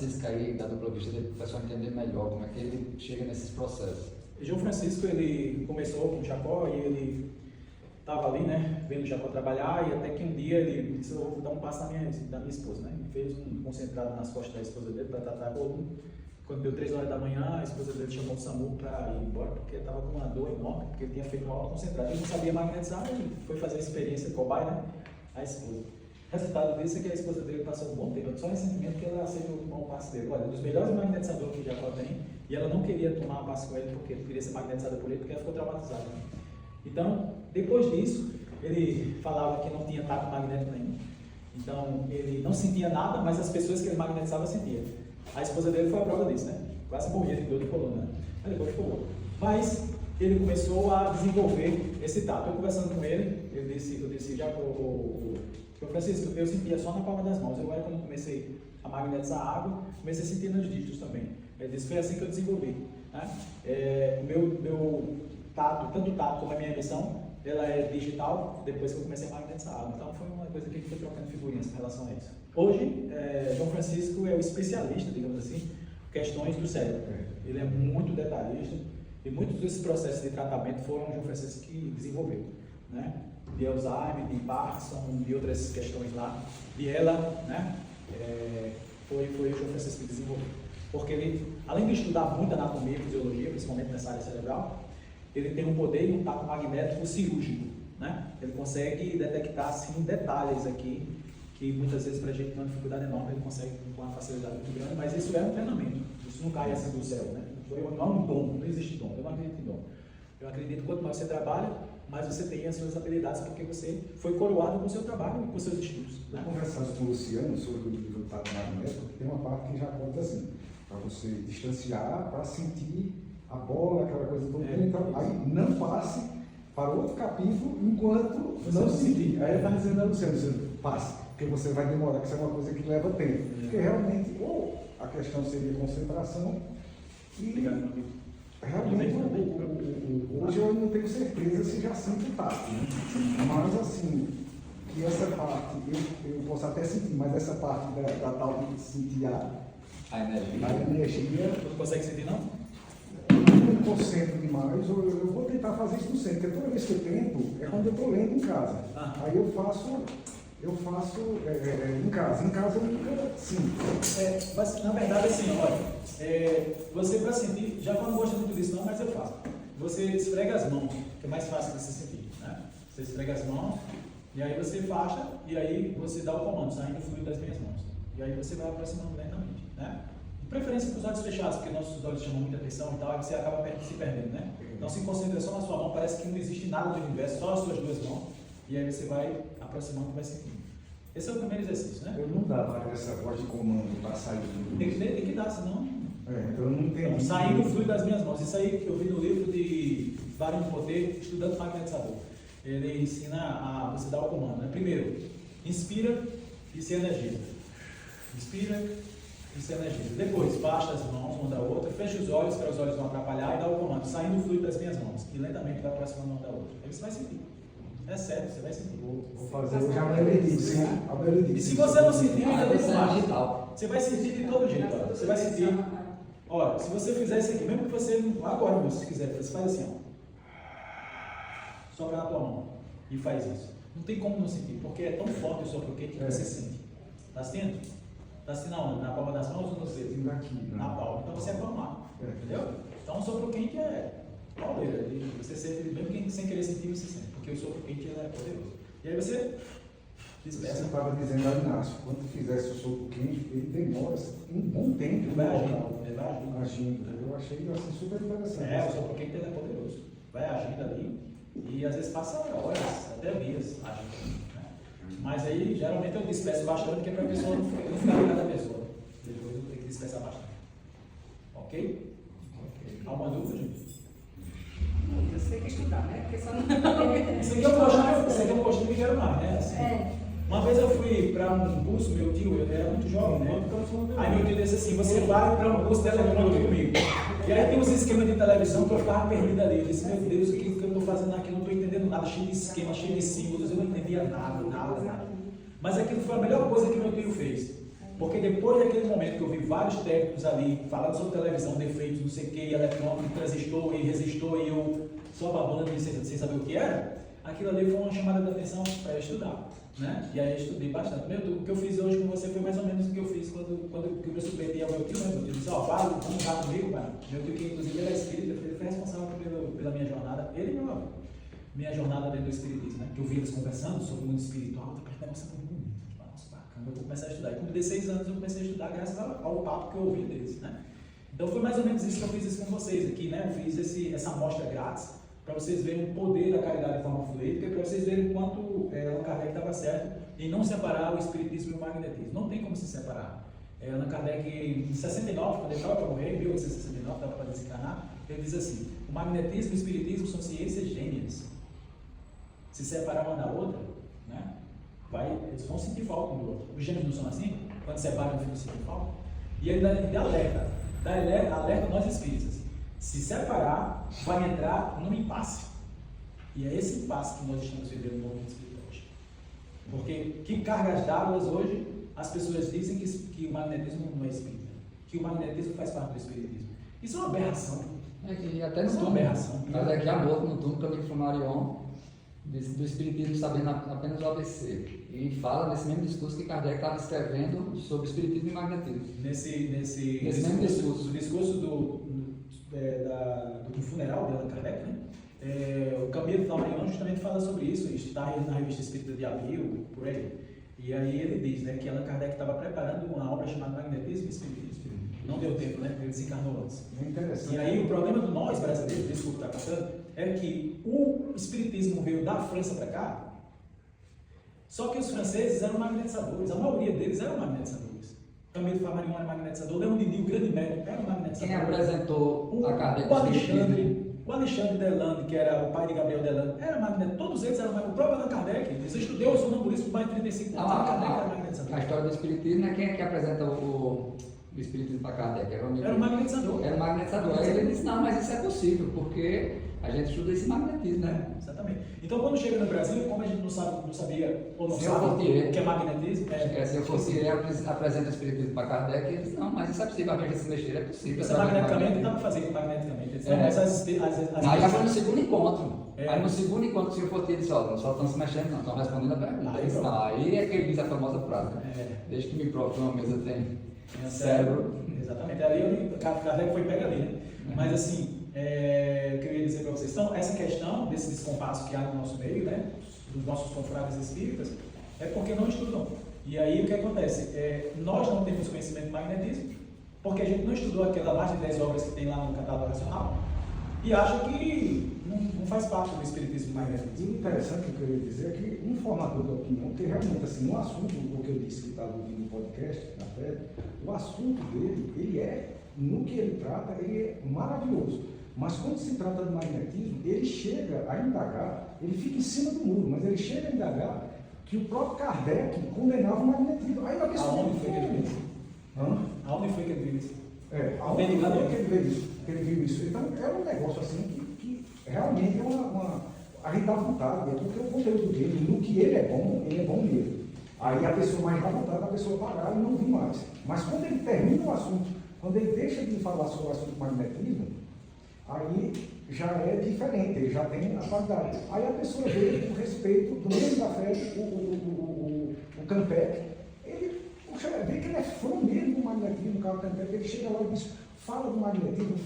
Francisco aí, da dupla vista, para o pessoal entender melhor como é que ele chega nesses processos. João Francisco, ele começou com o Jacó e ele estava ali, né, vendo o Jacó trabalhar, e até que um dia ele disse: eu vou dar um passo da minha esposa, né? Ele fez um concentrado nas costas da esposa dele para tratar coluna. Quando deu 3 horas da manhã, a esposa dele chamou o SAMU para ir embora, porque estava com uma dor enorme, porque ele tinha feito um alto concentrado. Ele não sabia magnetizar, ele foi fazer a experiência cobaia, né? A esposa. O resultado disso é que a esposa dele passou um bom tempo, só recentemente que ela aceitou tomar um passe dele. Olha, um dos melhores magnetizadores que o Jacó tem, e ela não queria tomar um passe com ele, porque ele queria ser magnetizada por ele, porque ela ficou traumatizada. Né? Então, depois disso, ele falava que não tinha tato magnético nenhum. Então, ele não sentia nada, mas as pessoas que ele magnetizava sentiam. A esposa dele foi a prova disso, né? Quase morria de dor de coluna, né? Mas depois ficou bom. Mas ele começou a desenvolver esse tato. Eu conversando com ele, eu disse já para o Francisco, eu sentia só na palma das mãos. Agora, quando eu comecei a magnetizar a água, comecei a sentir nos dígitos também. Ele disse: foi assim que eu desenvolvi. Né? Meu tato, tanto o tato como a minha emissão, ela é digital depois que eu comecei a magnetizar a água. Então, foi uma coisa que a gente foi trocando figurinhas em relação a isso. Hoje, João Francisco é o especialista, digamos assim, em questões do cérebro. Ele é muito detalhista e muitos desses processos de tratamento foram o João Francisco que desenvolveu. Né? De Alzheimer, de Parkinson, de outras questões lá, de ela, né? Foi o João Francisco que desenvolveu. Porque ele, além de estudar muito anatomia e fisiologia, principalmente nessa área cerebral, ele tem um poder e um tato magnético cirúrgico. Né? Ele consegue detectar assim, detalhes aqui, que muitas vezes para a gente tem uma dificuldade enorme, ele consegue com uma facilidade muito grande, mas isso é um treinamento, isso não cai assim do céu, né? Não é um dom, não existe dom, eu não acredito em dom. Eu acredito que quanto mais você trabalha, mais você tem as suas habilidades, porque você foi coroado com o seu trabalho e com os seus estudos. Né? Eu conversava com o Luciano sobre o resultado magnético, que tem uma parte que já conta assim, para você distanciar, para sentir a bola, aquela coisa toda, então, aí não passe para outro capítulo enquanto você não sentir. Aí ele está dizendo a Luciano, passe, porque você vai demorar, que isso é uma coisa que leva tempo. Porque realmente, ou a questão seria concentração, e realmente hoje eu não tenho certeza se já sinto o tato, né? Mas assim, que essa parte, eu posso até sentir, mas essa parte da tal de sentir a energia. Você consegue sentir, não? Eu não concentro demais, eu vou tentar fazer isso no centro, porque toda vez que eu tento, é quando eu estou lendo em casa. Aí eu faço em casa. Em casa eu nunca sinto. Mas na verdade, assim, olha, você para sentir, já não gosta muito disso não, mas eu faço. Você esfrega as mãos, que é mais fácil de você sentir. Né? Você esfrega as mãos, e aí você baixa, e aí você dá o comando, saindo o fluido das minhas mãos. E aí você vai aproximando lentamente. Né? De preferência com os olhos fechados, porque nossos olhos chamam muita atenção e tal, aí você acaba se perdendo. Né? Então se concentra só na sua mão, parece que não existe nada do universo, só as suas duas mãos. E aí você vai aproximando e vai sentindo. Esse é o primeiro exercício, né? Eu não dá para essa voz de comando para sair do tem que dar, senão... então eu não tenho... Então, saindo o fluido das minhas mãos. Isso aí que eu vi no livro de Barão de Poder, Estudando Magnetizador. Ele ensina a você dar o comando, né? Primeiro, inspira e se energiza. Inspira e se energiza. Depois, baixa as mãos uma da outra, fecha os olhos para os olhos não atrapalhar e dá o comando, saindo o fluido das minhas mãos. E lentamente vai aproximando uma da outra. Aí você vai sentir. É sério, você vai sentir. Vou fazer hoje a Benedito, né? E se você não sentir, ainda não mais. Você vai sentir de todo jeito. Ó. Você vai sentir. Olha, se você fizer isso aqui, mesmo que você agora, se quiser, você faz assim, ó. Sopra na tua mão e faz isso. Não tem como não sentir, porque é tão forte o sopro quente que você sente. Está sentindo? Está sentindo aonde? Na palma das mãos ou nos dedos? Aqui, na palma. Então você é palmar. Entendeu? Então o sopro quente é pauleira. Você sente, mesmo que sem querer sentir, você sente. Porque o sopro quente é poderoso. E aí você dispersa. Você estava dizendo ao Inácio, quando fizesse o sopro quente, ele demora um bom tempo. Vai agindo. Eu achei assim super interessante. O sopro quente é poderoso. Vai agindo ali e às vezes passa horas, até dias agindo. Né? Mas aí geralmente eu disperso bastante, que é para a pessoa não ficar ligada da pessoa. Depois eu tenho que dispersar bastante. Ok? Alguma dúvida, gente? Você tem que estudar, né? Porque só não... Isso aqui é um postinho que quero mais, né? Assim, uma vez eu fui para um curso, meu tio, eu era muito jovem, né? Aí meu tio disse assim, você vai para um curso de eletrônica comigo. E aí tem uns esquemas de televisão que eu ficava perdido ali. Eu disse, meu Deus, o que eu estou fazendo aqui? Eu não estou entendendo nada, cheio de esquema, cheio de símbolos, eu não entendia nada. Mas aquilo foi a melhor coisa que meu tio fez. Porque depois daquele momento que eu vi vários técnicos ali falando sobre televisão, defeitos, não sei o que, eletrônico, transistor e resistor, e eu só babando sem saber o que era, aquilo ali foi uma chamada de atenção para eu estudar, né? E aí eu estudei bastante. O que eu fiz hoje com você foi mais ou menos o que eu fiz quando eu me submeti ao meu tio, né? Eu disse, vamos lá comigo, pai. Meu tio, que inclusive ele é espírita, ele foi responsável pela minha jornada, ele e meu minha jornada dentro do espiritismo, né? Que eu vi eles conversando sobre o mundo espiritual, aquele negócio é muito bonito, nossa, bacana, eu vou começar a estudar. E com 16 anos eu comecei a estudar graças ao papo que eu ouvi deles, né? Então foi mais ou menos isso que eu fiz isso com vocês aqui, né? Eu fiz essa amostra grátis para vocês verem o poder da caridade de forma fluídica e para vocês verem o quanto Allan Kardec estava certo em não separar o espiritismo e o magnetismo. Não tem como se separar. Allan Kardec, em 69, quando ele estava para morrer, em 1869, estava para desencarnar, ele diz assim: o magnetismo e o espiritismo são ciências gêmeas. Se separar uma da outra, né, eles vão sentir falta um do outro. Os gêmeos não são assim? Quando separam, ficam sentindo falta? E ele dá alerta nós espíritas. Se separar, vai entrar num impasse. E é esse impasse que nós estamos vivendo no movimento espiritual hoje. Porque que cargas d'água hoje as pessoas dizem que o magnetismo não é espírita, que o magnetismo faz parte do espiritismo. Isso é uma aberração. E até no Isso é uma túmulo. aberração. Kardec já morto no túmulo, Camilo Flammarion, do espiritismo sabendo apenas o ABC. E fala nesse mesmo discurso que Kardec estava escrevendo sobre espiritismo e magnetismo. Nesse mesmo discurso. O discurso do funeral de Allan Kardec, né? O Camilo Flammarion justamente fala sobre isso, está na revista Espírita de Abril, por aí. E aí ele diz, né, que Allan Kardec estava preparando uma obra chamada Magnetismo e Espiritismo. Não deu tempo, né? Ele desencarnou antes. É interessante. E aí o problema de nós brasileiros, desculpa estar passando, é que o Espiritismo veio da França para cá, só que os franceses eram magnetizadores, a maioria deles eram magnetizadores. Camilo Flammarion era magnetizador, Leão Diniz, o grande médico, era magnetizador. Quem apresentou a Kardec? O Alexandre Delande, que era o pai de Gabriel Delande, era magnetizador, todos eles eram magnetizados. O próprio Allan Kardec, ele estudou o sonambulismo por mais de 35 anos, Allan Kardec era magnetizador. A história do espiritismo é quem é que apresenta o espiritismo para Kardec? Era o magnetizador. Era o magnetizador. Aí ele disse, não, mas isso é possível, porque a gente estuda esse magnetismo, né? Exatamente. Então, quando chega no Brasil, como a gente não sabia ou não Se sabe eu o que é magnetismo... Se eu fosse ele, apresenta o espiritismo para Kardec, ele disse, não, mas isso é possível, a gente se mexer, é possível. Isso magneticamente, dá para fazer magneticamente. Então, mas aí já foi no segundo encontro. Aí no segundo encontro, se eu fosse ele disse, ó, não só estão se mexendo, não, estão respondendo a pergunta. Aí é que ele diz a famosa frase, desde que me prove que uma mesa tem cérebro. Exatamente, ali Kardec foi pego ali, né? Mas assim, eu queria dizer para vocês, então, essa questão desse descompasso que há no nosso meio, né, dos nossos confrades espíritas, é porque não estudam. E aí o que acontece? Nós não temos conhecimento de magnetismo, porque a gente não estudou aquela mais de 10 obras que tem lá no Catálogo Racional, e acha que não faz parte do espiritismo magnetismo. E o interessante que eu queria dizer é que um formador de opinião, que realmente, assim, no assunto, o que eu disse que estava ouvindo no podcast, na FED, o assunto dele, no que ele trata, ele é maravilhoso. Mas quando se trata de magnetismo, ele chega a indagar, ele fica em cima do muro, mas ele chega a indagar que o próprio Kardec condenava o magnetismo. Aí a pessoa Aonde foi que ele viu isso? Aonde foi que ele viu isso? Aonde foi que ele viu isso? Então, é um negócio assim que realmente é a gente dá vontade, porque o conteúdo dele, no que ele é bom mesmo. Aí a pessoa mais dá vontade, a pessoa parar e não vir mais. Mas quando ele termina o assunto, quando ele deixa de falar sobre o assunto magnetismo, aí já é diferente, ele já tem a qualidade. Aí a pessoa vê o respeito do mesmo da fé, o Campec, ele vê que ele é fã mesmo do magnetismo, o Carlos Campec, ele chega lá e diz, fala do magnetismo,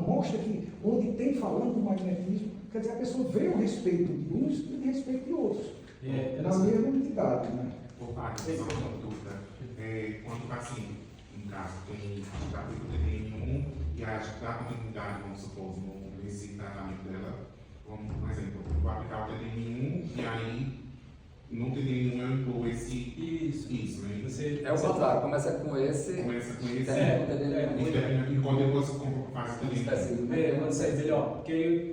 mostra que onde tem falando do magnetismo, quer dizer, a pessoa vê o respeito de uns e o respeito de outros, na mesma entidade, né? Por parte só uma dúvida, quando o paciente, no caso, tem TDM1 e a dá continuidade, vamos supor, nesse tratamento dela, como, por exemplo, vou aplicar o TDM1 e aí no TDM1 eu incluo isso, né? É o contrário, começa com esse, termina com o TDM1. E quando depois faz o TDM1. Quando sair melhor, porque aí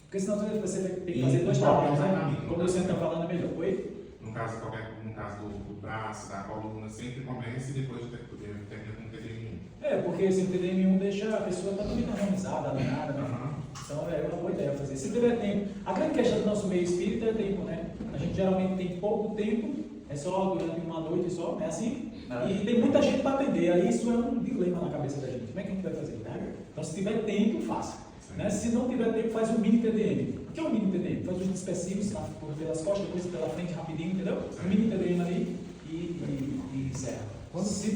porque senão você tem que fazer dois trabalhos, né? Como você está falando, é melhor. Oi? No caso do braço, da coluna, sempre começa e depois termina com o TDM1. Porque esse TDM1 deixa a pessoa totalmente harmonizada, alinhada, né? Então é uma boa ideia fazer. Se tiver tempo. A grande questão do nosso meio espírita é tempo, né? A gente geralmente tem pouco tempo, é só durante uma noite só, é assim? E tem muita gente para atender, aí isso é um dilema na cabeça da gente. Como é que a gente vai fazer? Né? Então, se tiver tempo, faça. Né? Se não tiver tempo, faz um mini TDM. O que é um mini TDM? Faz os específicos pelas costas, depois pela frente, rapidinho, entendeu? Um mini TDM ali e encerra. Se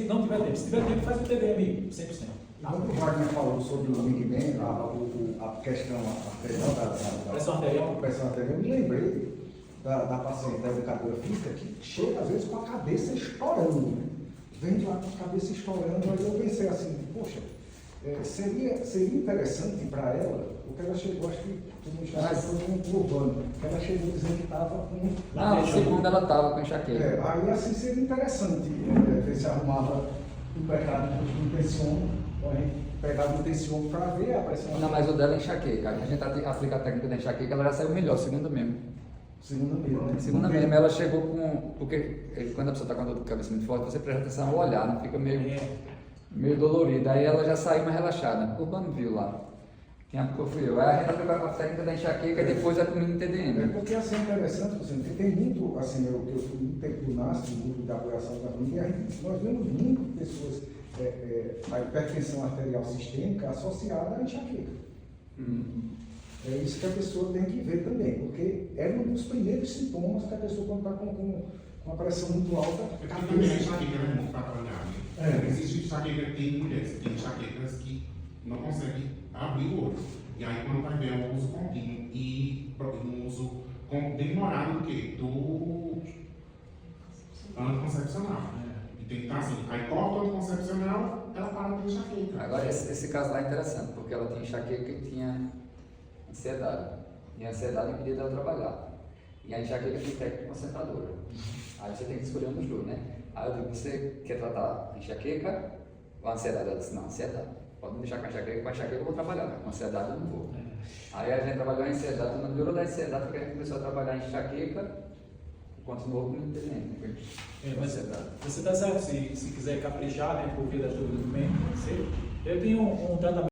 não tiver tempo, se tiver tempo, faz o TDM 100%. Quando o Wagner falou sobre o Big Ben, a questão arterial da pressão arterial, eu me lembrei da paciente da educadora física que chega às vezes com a cabeça estourando, né? Vem de lá com a cabeça estourando, aí eu pensei assim, poxa, seria interessante para ela, o que ela chegou, acho que tu não já foi um urbano, que ela chegou dizendo que estava com... Não, segundo ela estava com enxaqueca. Aí assim seria interessante ver se arrumava um pecado do tensiômetro, a gente pegava o tensiômetro para ver a pressão. Não, mas o dela é enxaqueca. A gente aplica a técnica da enxaqueca, ela já saiu melhor, segundo mesmo. Segunda mesmo, né? Segunda mesmo, ela chegou com... Porque quando a pessoa está com dor de cabeça muito forte, você presta atenção ao olhar, não fica meio dolorida. Aí ela já saiu mais relaxada. O Urbano viu lá. Quem aplicou fui eu. Aí a gente aplicou a técnica da enxaqueca e depois é com o mini TDM. Porque assim é interessante, porque tem muito, assim, eu fui muito tempo do NASF, do grupo de apoiação da família, e nós vemos muito pessoas, a hipertensão arterial sistêmica associada à enxaqueca. É isso que a pessoa tem que ver também, porque é um dos primeiros sintomas que a pessoa, quando está com uma pressão muito alta, Porque também a enxaqueca é muito para trabalhar, né? Existe enxaqueca que tem mulheres, tem enxaquecas que não conseguem abrir o olho. E aí quando vai ver o uso contínuo e um uso demorado do que? Do anticoncepcional. E tem que estar assim, aí corta o anticoncepcional, ela para de ter enxaqueca. Agora, esse caso lá é interessante, porque ela tinha enxaqueca e tinha ansiedade. E a ansiedade impedia dela trabalhar. E a enxaqueca tem técnica concentradora. Aí você tem que escolher um dos dois, né? Aí eu digo, você quer tratar a enxaqueca ou a ansiedade? Ela disse, não, ansiedade. Pode me deixar com a enxaqueca eu vou trabalhar, com a ansiedade eu não vou. Aí a gente trabalhou a ansiedade, quando melhorou da ansiedade, porque a gente começou a trabalhar a enxaqueca e continuou com o entendimento. Mas você está certo, se quiser caprichar, né, por via das dúvidas do médico, eu tenho um tratamento.